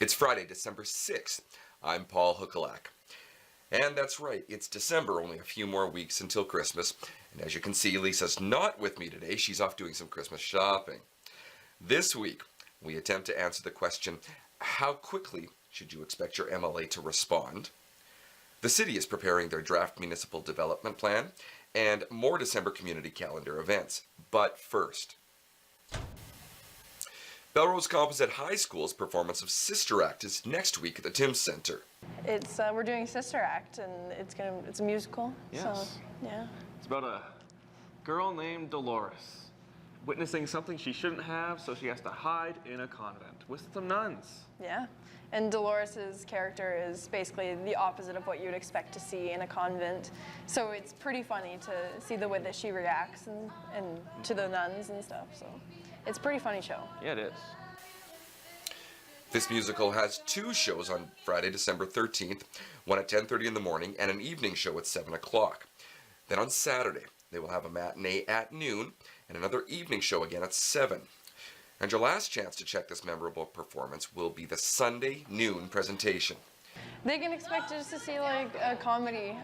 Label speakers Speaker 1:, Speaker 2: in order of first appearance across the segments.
Speaker 1: It's Friday, December 6th. I'm Paul Hukalak. And that's right, it's December, only a few more weeks until Christmas. And as you can see, Lisa's not with me today. She's off doing some Christmas shopping. This week, we attempt to answer the question, how quickly should you expect your MLA to respond? The city is preparing their draft municipal development plan and more December community calendar events. But first, Belrose Composite High School's performance of Sister Act is next week at the Tim Center.
Speaker 2: It's we're doing Sister Act, and it's a musical.
Speaker 3: Yes.
Speaker 2: So, yeah.
Speaker 3: It's about a girl named Dolores witnessing something she shouldn't have, so she has to hide in a convent with some nuns.
Speaker 2: Yeah. And Dolores's character is basically the opposite of what you'd expect to see in a convent. So it's pretty funny to see the way that she reacts and to the nuns and stuff. So it's a pretty funny show.
Speaker 3: Yeah, it is.
Speaker 1: This musical has two shows on Friday, December 13th, one at 10:30 in the morning and an evening show at 7 o'clock. Then on Saturday, they will have a matinee at noon and another evening show again at 7. And your last chance to check this memorable performance will be the Sunday noon presentation.
Speaker 2: They can expect just to see like a comedy,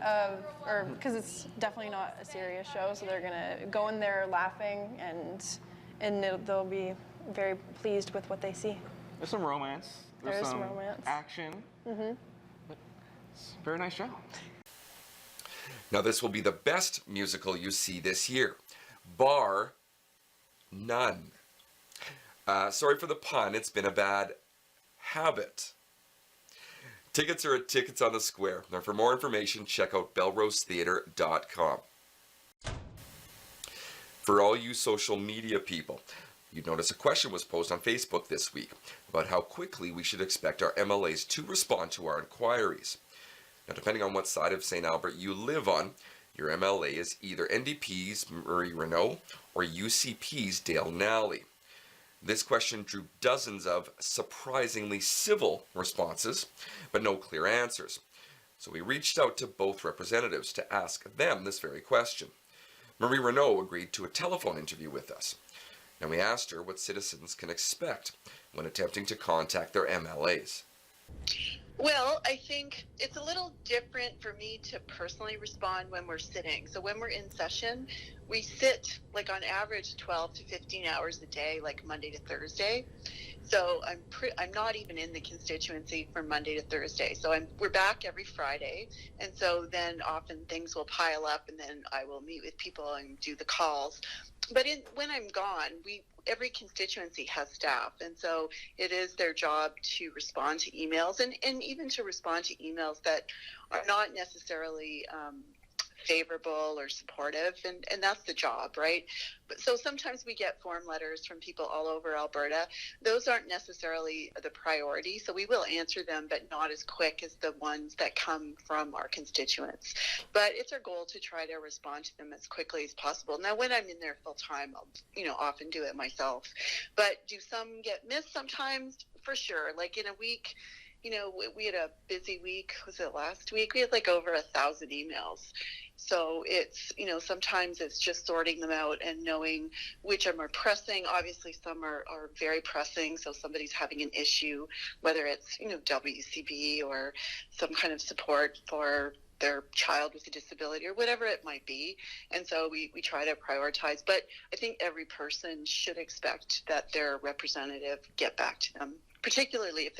Speaker 2: or because it's definitely not a serious show, so they're gonna go in there laughing and they'll be very pleased with what they see.
Speaker 3: There's some romance.
Speaker 2: There is some romance.
Speaker 3: Action.
Speaker 2: Mm-hmm.
Speaker 3: But it's a very nice show.
Speaker 1: Now this will be the best musical you see this year, bar none. Sorry for the pun, it's been a bad habit. Tickets are at Tickets on the Square. Now for more information, check out belrosetheatre.com. For all you social media people, you'd notice a question was posed on Facebook this week about how quickly we should expect our MLAs to respond to our inquiries. Now, depending on what side of St. Albert you live on, your MLA is either NDP's Memory Roth or UCP's Dale Nally. This question drew dozens of surprisingly civil responses, but no clear answers. So we reached out to both representatives to ask them this very question. Memory Roth agreed to a telephone interview with us, and we asked her what citizens can expect when attempting to contact their MLAs.
Speaker 4: Well, I think it's a little different for me to personally respond when we're sitting. So when we're in session, we sit like on average 12 to 15 hours a day, like Monday to Thursday. So I'm not even in the constituency from Monday to Thursday. So we're back every Friday, and so then often things will pile up, and then I will meet with people and do the calls. But when I'm gone, every constituency has staff, and so it is their job to respond to emails and even to respond to emails that are not necessarily favorable or supportive, and that's the job, right? But so sometimes we get form letters from people all over Alberta. Those aren't necessarily the priority, so we will answer them, but not as quick as the ones that come from our constituents. But it's our goal to try to respond to them as quickly as possible. Now, when I'm in there full time, I'll often do it myself. But do some get missed sometimes? For sure. Like in a week, we had a busy week. Was it last week? We had like over 1,000 emails. So it's, sometimes it's just sorting them out and knowing which are more pressing. Obviously, some are very pressing. So somebody's having an issue, whether it's, WCB or some kind of support for their child with a disability or whatever it might be. And so we try to prioritize. But I think every person should expect that their representative get back to them, particularly if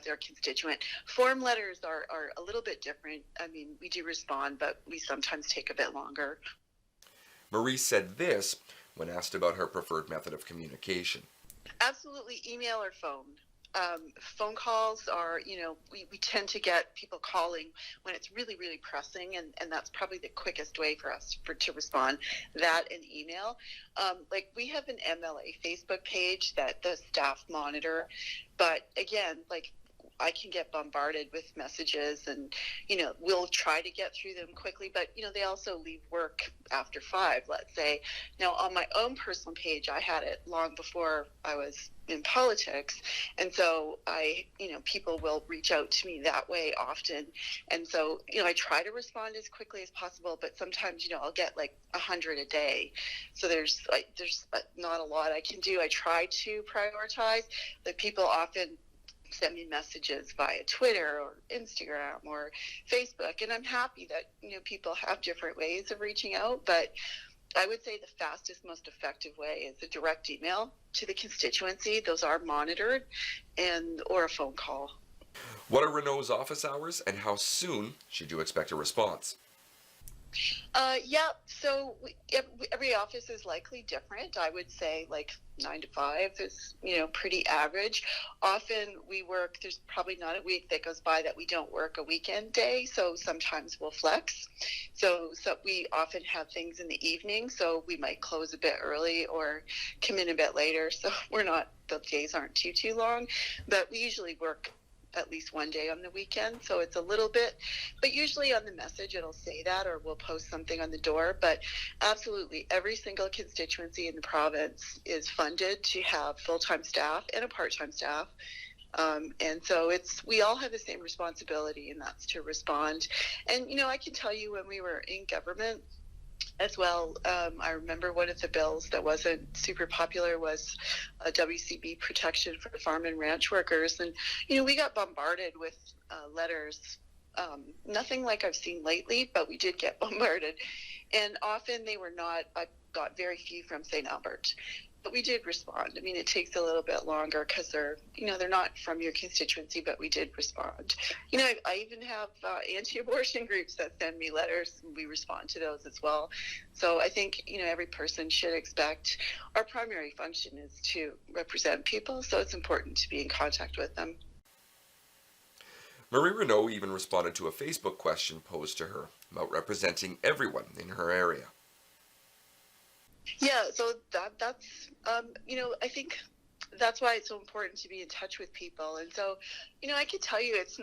Speaker 4: they're a constituent. Form letters are a little bit different. I mean, we do respond, but we sometimes take a bit longer.
Speaker 1: Marie said this when asked about her preferred method of communication.
Speaker 4: Absolutely, email or phone. Phone calls are, we tend to get people calling when it's really, really pressing, and that's probably the quickest way for us to respond, that and email. Like we have an MLA Facebook page that the staff monitor, but again, like I can get bombarded with messages and, we'll try to get through them quickly, but, they also leave work after 5, let's say. Now, on my own personal page, I had it long before I was in politics. And so people will reach out to me that way often. And so, I try to respond as quickly as possible, but sometimes, I'll get like 100 a day. So there's not a lot I can do. I try to prioritize, but people often send me messages via Twitter or Instagram or Facebook. And I'm happy that, people have different ways of reaching out, but I would say the fastest, most effective way is a direct email to the constituency. Those are monitored, or a phone call.
Speaker 1: What are Renault's office hours, and how soon should you expect a response?
Speaker 4: Yeah, so every office is likely different. I would say like 9 to 5 is, pretty average. Often we work, there's probably not a week that goes by that we don't work a weekend day, so sometimes we'll flex. So we often have things in the evening, so we might close a bit early or come in a bit later, so the days aren't too long, but we usually work at least one day on the weekend, so it's a little bit, but usually on the message it'll say that, or we'll post something on the door. But absolutely every single constituency in the province is funded to have full-time staff and a part-time staff, and so we all have the same responsibility, and that's to respond. And I can tell you, when we were in government as well, I remember one of the bills that wasn't super popular was a WCB protection for farm and ranch workers. And, we got bombarded with letters, nothing like I've seen lately, but we did get bombarded. And often they were not, I got very few from St. Albert. But we did respond. I mean, it takes a little bit longer because they're not from your constituency, but we did respond. I even have anti-abortion groups that send me letters, and we respond to those as well. So I think, every person should expect, our primary function is to represent people, so it's important to be in contact with them.
Speaker 1: Marie Renault even responded to a Facebook question posed to her about representing everyone in her area.
Speaker 4: Yeah, so that's, I think that's why it's so important to be in touch with people. And so, I can tell you it's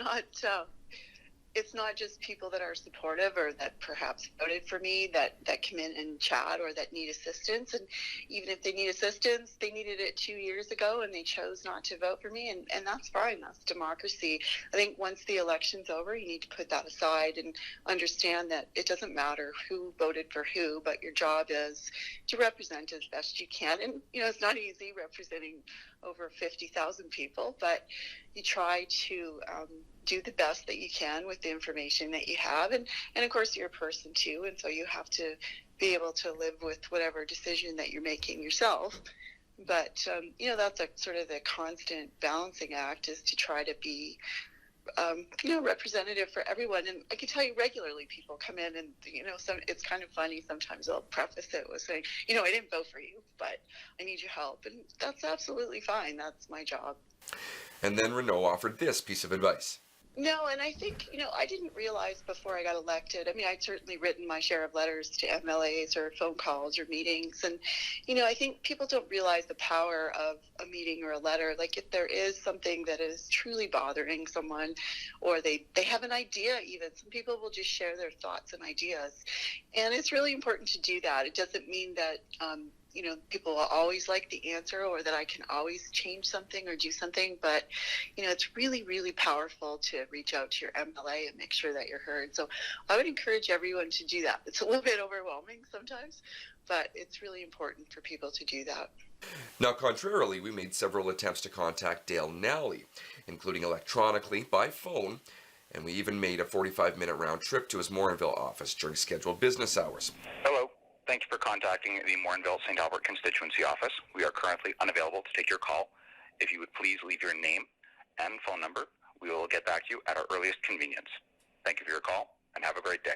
Speaker 4: not just people that are supportive or that perhaps voted for me that come in and chat or that need assistance. And even if they need assistance, they needed it 2 years ago and they chose not to vote for me. And that's fine. That's democracy. I think once the election's over, you need to put that aside and understand that it doesn't matter who voted for who, but your job is to represent as best you can. And, it's not easy representing over 50,000 people, but you try to do the best that you can with the information that you have. And of course, you're a person too, and so you have to be able to live with whatever decision that you're making yourself. But, that's sort of the constant balancing act, is to try to be representative for everyone. And I can tell you, regularly people come in and, it's kind of funny. Sometimes they'll preface it with saying, I didn't vote for you, but I need your help. And that's absolutely fine. That's my job.
Speaker 1: And then Renault offered this piece of advice.
Speaker 4: No, and I think, I didn't realize before I got elected. I mean, I'd certainly written my share of letters to MLAs or phone calls or meetings. And, I think people don't realize the power of a meeting or a letter. Like, if there is something that is truly bothering someone, or they have an idea even, some people will just share their thoughts and ideas. And it's really important to do that. It doesn't mean that, people will always like the answer, or that I can always change something or do something. But, it's really, really powerful to reach out to your MLA and make sure that you're heard. So I would encourage everyone to do that. It's a little bit overwhelming sometimes, but it's really important for people to do that.
Speaker 1: Now, contrarily, we made several attempts to contact Dale Nally, including electronically, by phone, and we even made a 45-minute round trip to his Morinville office during scheduled business hours.
Speaker 5: Hello. Thank you for contacting the Morinville St. Albert constituency office. We are currently unavailable to take your call. If you would please leave your name and phone number, we will get back to you at our earliest convenience. Thank you for your call, and have a great day.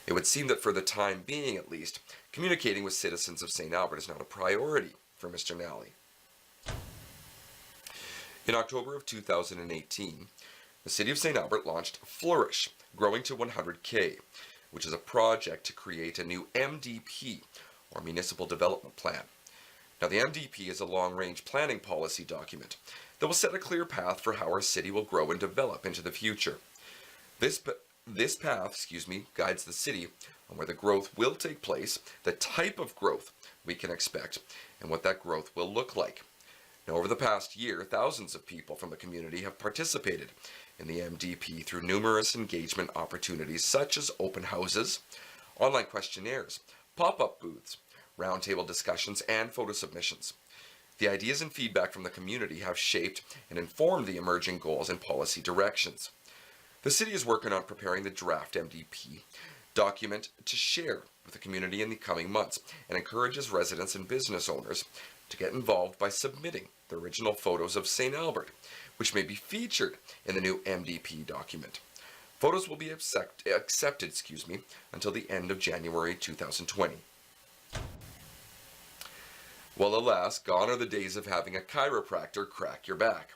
Speaker 1: It would seem that for the time being, at least, communicating with citizens of St. Albert is not a priority for Mr. Nally. In October of 2018, the City of St. Albert launched Flourish Growing to 100K, which is a project to create a new MDP, or Municipal Development Plan. Now, the MDP is a long-range planning policy document that will set a clear path for how our city will grow and develop into the future. This path guides the city on where the growth will take place, the type of growth we can expect, and what that growth will look like. Now, over the past year, thousands of people from the community have participated in the MDP through numerous engagement opportunities such as open houses, online questionnaires, pop-up booths, roundtable discussions, and photo submissions. The ideas and feedback from the community have shaped and informed the emerging goals and policy directions. The city is working on preparing the draft MDP document to share with the community in the coming months and encourages residents and business owners to get involved by submitting the original photos of St. Albert, which may be featured in the new MDP document. Photos will be accepted until the end of January 2020. Well, alas, gone are the days of having a chiropractor crack your back.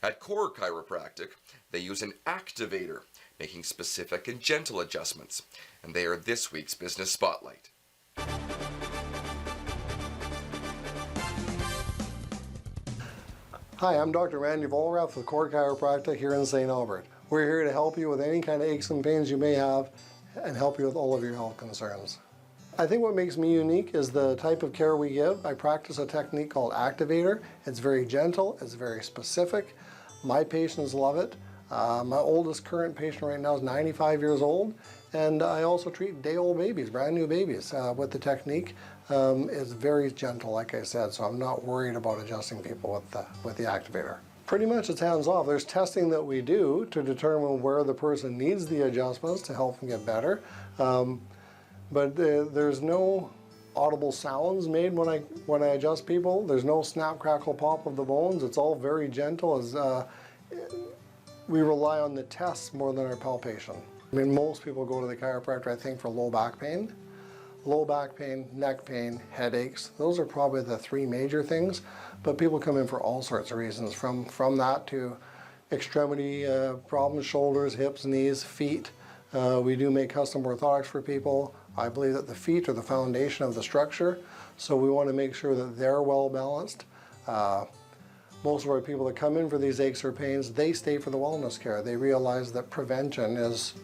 Speaker 1: At Core Chiropractic, they use an activator, making specific and gentle adjustments, and they are this week's Business Spotlight.
Speaker 6: Hi, I'm Dr. Randy Vollrath with Core Chiropractic here in St. Albert. We're here to help you with any kind of aches and pains you may have and help you with all of your health concerns. I think what makes me unique is the type of care we give. I practice a technique called activator. It's very gentle, it's very specific. My patients love it. My oldest current patient right now is 95 years old, and I also treat day-old babies, brand new babies, with the technique. It's very gentle, like I said, so I'm not worried about adjusting people with the activator. Pretty much it's hands-off. There's testing that we do to determine where the person needs the adjustments to help them get better. But there's no audible sounds made when I adjust people. There's no snap, crackle, pop of the bones. It's all very gentle. We rely on the tests more than our palpation. I mean, most people go to the chiropractor, I think, for low back pain. Low back pain, neck pain, headaches. Those are probably the three major things. But people come in for all sorts of reasons, from that to extremity problems, shoulders, hips, knees, feet. We do make custom orthotics for people. I believe that the feet are the foundation of the structure, so we want to make sure that they're well balanced. Most of our people that come in for these aches or pains, they stay for the wellness care. They realize that prevention is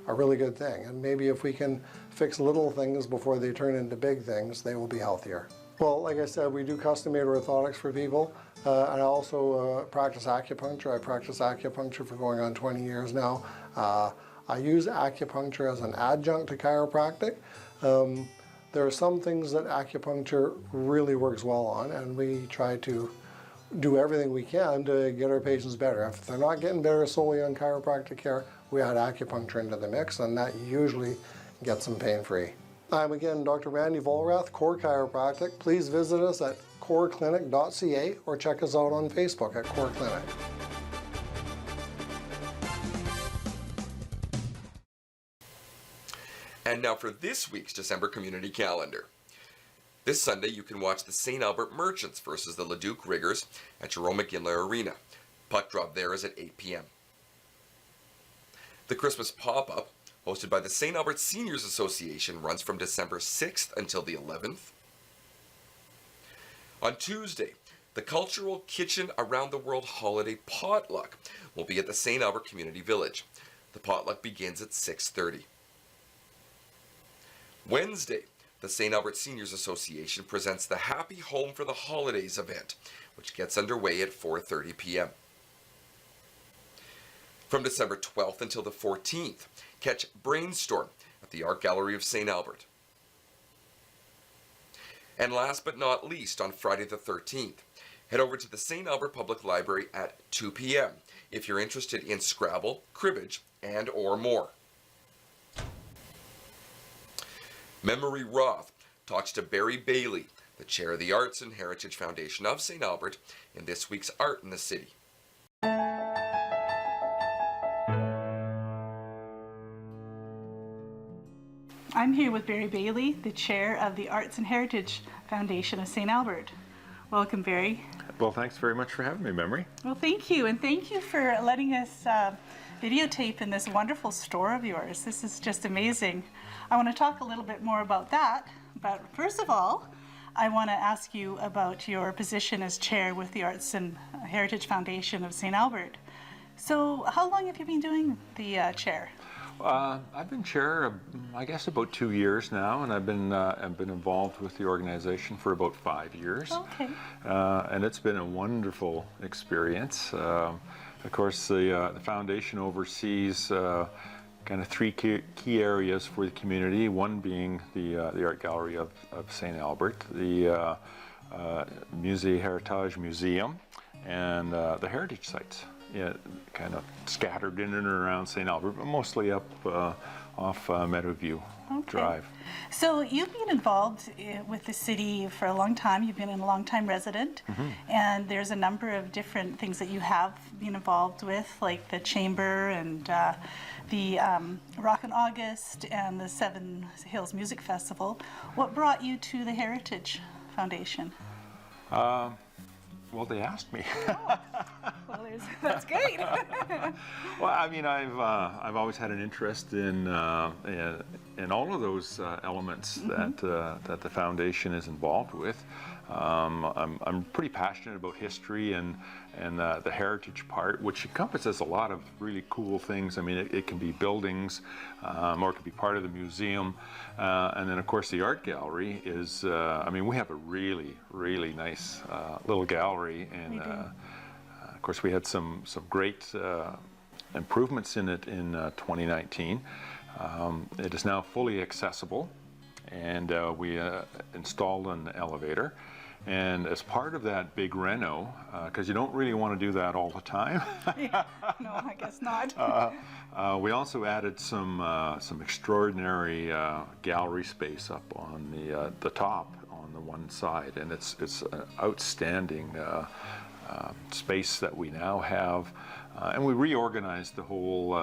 Speaker 6: a really good thing, and maybe if we can fix little things before they turn into big things, they will be healthier. Well, like I said, we do custom-made orthotics for people, and I also practice acupuncture. I practice acupuncture for going on 20 years now. I use acupuncture as an adjunct to chiropractic. There are some things that acupuncture really works well on, and we try to do everything we can to get our patients better. If they're not getting better solely on chiropractic care, we add acupuncture into the mix, and that usually gets them pain-free. I'm again Dr. Randy Vollrath, Core Chiropractic. Please visit us at coreclinic.ca or check us out on Facebook at Core Clinic.
Speaker 1: And now for this week's December Community Calendar. This Sunday you can watch the St. Albert Merchants versus the Leduc Riggers at Jerome McGinley Arena. Puck drop there is at 8 p.m. The Christmas Pop-Up, hosted by the St. Albert Seniors Association, runs from December 6th until the 11th. On Tuesday, the Cultural Kitchen Around the World Holiday Potluck will be at the St. Albert Community Village. The potluck begins at 6:30. Wednesday, the St. Albert Seniors Association presents the Happy Home for the Holidays event, which gets underway at 4:30 p.m. From December 12th until the 14th, catch Brainstorm at the Art Gallery of St. Albert. And last but not least, on Friday the 13th, head over to the St. Albert Public Library at 2 p.m. if you're interested in Scrabble, cribbage, and or more. Memory Roth talks to Barry Bailey, the chair of the Arts and Heritage Foundation of St. Albert, in this week's Art in the City.
Speaker 7: I'm here with Barry Bailey, the chair of the Arts and Heritage Foundation of St. Albert. Welcome, Barry.
Speaker 8: Well, thanks very much for having me, Memory.
Speaker 7: Well, thank you, and thank you for letting us videotape in this wonderful store of yours. This is just amazing. I want to talk a little bit more about that, but first of all, I want to ask you about your position as chair with the Arts and Heritage Foundation of St. Albert. So how long have you been doing the chair?
Speaker 8: I've been chair, I guess, about 2 years now, and I've been involved with the organization for about 5 years.
Speaker 7: Okay.
Speaker 8: And it's been a wonderful experience. Of course, the foundation oversees kind of three key areas for the community. One being the Art Gallery of St. Albert. The Musée Heritage Museum and the heritage sites, yeah, kind of scattered in and around St. Albert, but mostly up off Meadowview Drive.
Speaker 7: So you've been involved with the city for a long time. You've been a long-time resident, and there's a number of different things that you have been involved with, like the Chamber and the Rock in August and the Seven Hills Music Festival. What brought you to the Heritage Foundation?
Speaker 8: Well, they asked me.
Speaker 7: Well, that's great.
Speaker 8: Well, I mean, I've always had an interest in all of those elements that the foundation is involved with. I'm pretty passionate about history and the heritage part, which encompasses a lot of really cool things. I mean, it can be buildings, or it can be part of the museum, and then of course the art gallery is. I mean, we have a really nice little gallery, and of course we had some great improvements in it in 2019. It is now fully accessible, and we installed an elevator. And as part of that big reno, because you don't really want to do that all the time.
Speaker 7: No, I guess not.
Speaker 8: We also added some extraordinary gallery space up on the top on the one side, and it's an outstanding space that we now have. And we reorganized the whole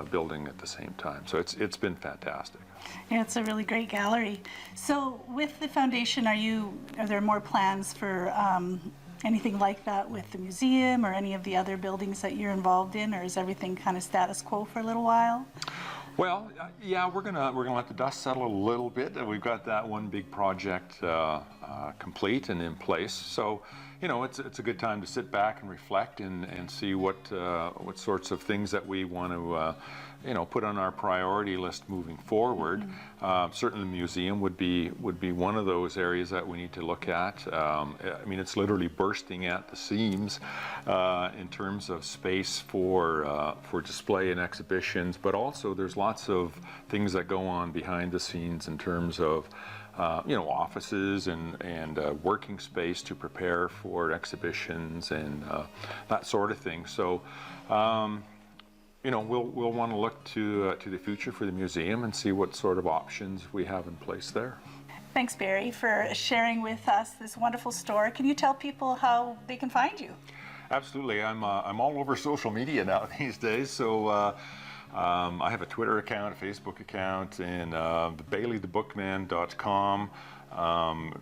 Speaker 8: building at the same time. So it's been fantastic.
Speaker 7: Yeah, it's a really great gallery. So with the foundation, are there more plans for anything like that with the museum or any of the other buildings that you're involved in, or is everything kind of status quo for a little while?
Speaker 8: Well, yeah, we're gonna let the dust settle a little bit. We've got that one big project complete and in place. So, you know, it's a good time to sit back and reflect and see what sorts of things that we want to put on our priority list moving forward. Certainly, the museum would be one of those areas that we need to look at. I mean, it's literally bursting at the seams in terms of space for display and exhibitions, but also there's lots of things that go on behind the scenes in terms of offices and working space to prepare for exhibitions and that sort of thing. So, we'll want to look to the future for the museum and see what sort of options we have in place there.
Speaker 7: Thanks, Barry, for sharing with us this wonderful store. Can you tell people how they can find you?
Speaker 8: Absolutely. I'm all over social media now these days. So. I have a Twitter account, a Facebook account, and BaileyTheBookman.com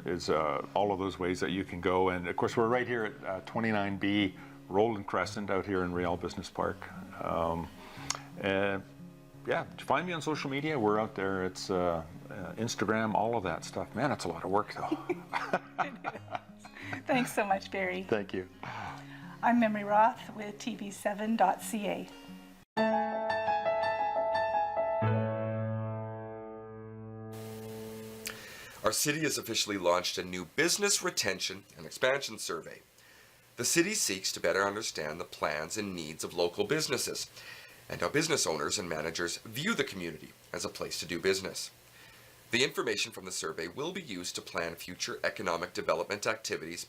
Speaker 8: is all of those ways that you can go. And of course, we're right here at 29B Roland Crescent out here in Real Business Park. And yeah, find me on social media. We're out there. It's Instagram, all of that stuff. Man, it's a lot of work, though.
Speaker 7: Thanks so much, Barry.
Speaker 8: Thank you.
Speaker 7: I'm Memory Roth with TV7.ca.
Speaker 1: Our city has officially launched a new business retention and expansion survey. The city seeks to better understand the plans and needs of local businesses and how business owners and managers view the community as a place to do business. The information from the survey will be used to plan future economic development activities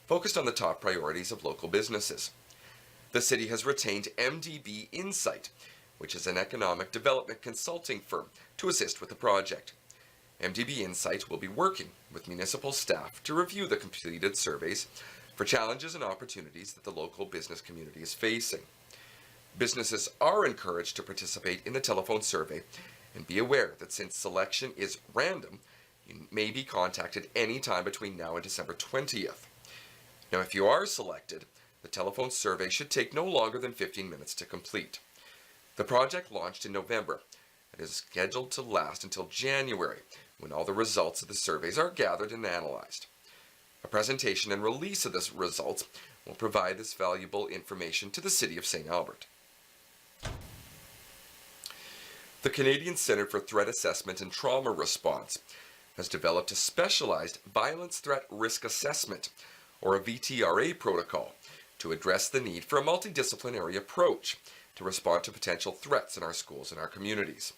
Speaker 1: focused on the top priorities of local businesses. The city has retained MDB Insight, which is an economic development consulting firm, to assist with the project. MDB Insight will be working with municipal staff to review the completed surveys for challenges and opportunities that the local business community is facing. Businesses are encouraged to participate in the telephone survey and be aware that since selection is random, you may be contacted any time between now and December 20th. Now, if you are selected, the telephone survey should take no longer than 15 minutes to complete. The project launched in November and is scheduled to last until January, when all the results of the surveys are gathered and analyzed. A presentation and release of the results will provide this valuable information to the City of St. Albert. The Canadian Centre for Threat Assessment and Trauma Response has developed a specialized violence threat risk assessment, or a VTRA protocol, to address the need for a multidisciplinary approach to respond to potential threats in our schools and our communities.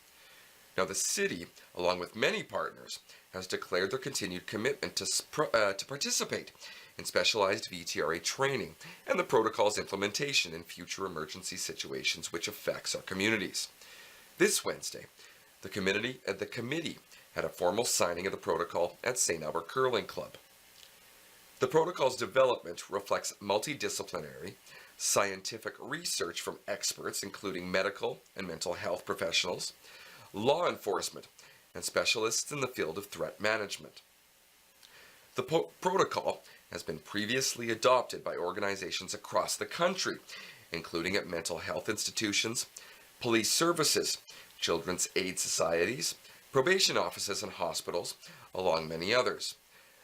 Speaker 1: Now, the city, along with many partners, has declared their continued commitment to participate in specialized VTRA training and the protocol's implementation in future emergency situations which affects our communities. This Wednesday, the committee had a formal signing of the protocol at St. Albert Curling Club. The protocol's development reflects multidisciplinary, scientific research from experts including medical and mental health professionals, law enforcement, and specialists in the field of threat management. The protocol has been previously adopted by organizations across the country, including at mental health institutions, police services, children's aid societies, probation offices and hospitals, along many others.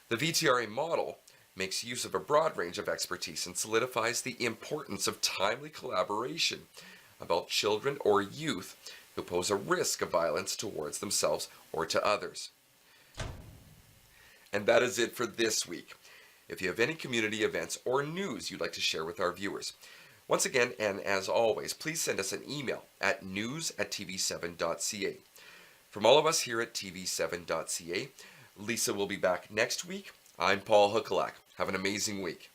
Speaker 1: The VTRA model makes use of a broad range of expertise and solidifies the importance of timely collaboration about children or youth who pose a risk of violence towards themselves or to others. And that is it for this week. If you have any community events or news you'd like to share with our viewers, once again, and as always, please send us an email at news@tv7.ca. From all of us here at tv7.ca, Lisa will be back next week. I'm Paul Huckalak. Have an amazing week.